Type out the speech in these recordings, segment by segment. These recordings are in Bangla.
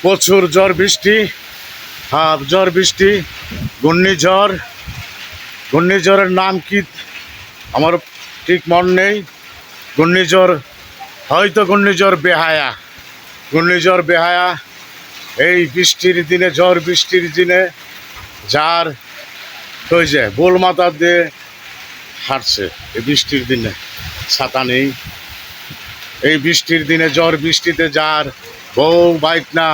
প্রচুর ঝড় বৃষ্টি, ঝড় বৃষ্টি, ঘূর্ণিঝড়। ঘূর্ণিঝড়ের নাম কি আমার ঠিক মন নেই। ঘূর্ণিঝড়, হয়তো ঘূর্ণিঝড় বেহায়া। ঘূর্ণিঝড় বেহায়া এই বৃষ্টির দিনে, ঝড় বৃষ্টির দিনে যার হয়ে যায় বোল মাথা দিয়ে হাঁটছে। এই বৃষ্টির দিনে ছাতা নেই। এই বৃষ্টির দিনে, ঝড় বৃষ্টিতে যার বউ বাইক না,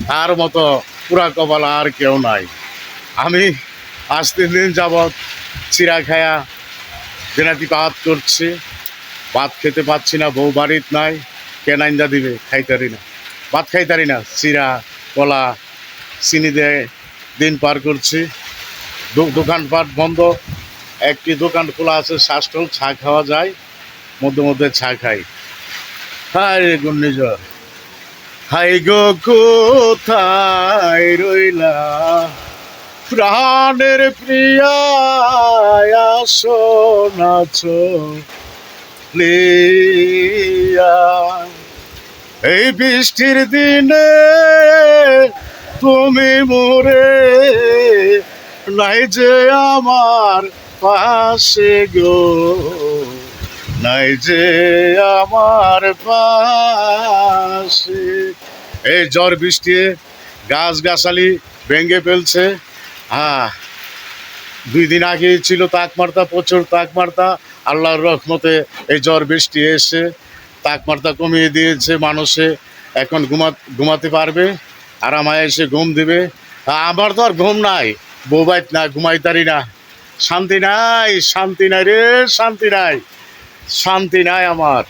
তার মতো পুরা কপাল আর কেউ নাই। আমি আজ 3 দিন যাবৎ চিরা খায়া দিনাটি ভাত করছি, ভাত খেতে পাচ্ছি না। বউ বাড়িত নাই, কেনাইন্দা দিবে, খাইতারি না, ভাত খাইতারি না। চিরা কলা চিনি দিয়ে দিন পার করছি। দোকানপাট বন্ধ, একটি দোকান খোলা আছে, শ্বাসটল, চা খাওয়া যায়, মধ্যে মধ্যে চা খাই। হায় রে ঘূর্ণিঝড়, হাই গো কোথায় রইলা প্রাণের প্রিয়া, আসো নাচো লিয়া। এই বৃষ্টির দিনে তুমি মোরে নাই যে আমার পাশে গো, নাই যে আমার পাশে। এই ঝড় বৃষ্টি গাছ গাছালি ভেঙে ফেলছে। 2 দিন আগে ছিল তাপমাত্রা, প্রচুর তাপমাত্রা। আল্লাহর রহমতে এই ঝড় বৃষ্টি এসে তাপমাত্রা কমিয়ে দিয়েছে। মানুষে এখন ঘুমাতে পারবে, আরামায় এসে ঘুম দিবে। আমার তো আর ঘুম নাই, বউবাইত না, ঘুমাইতারি না, শান্তি নাই, শান্তি নাই রে, শান্তি নাই, শান্তি নাই আমার।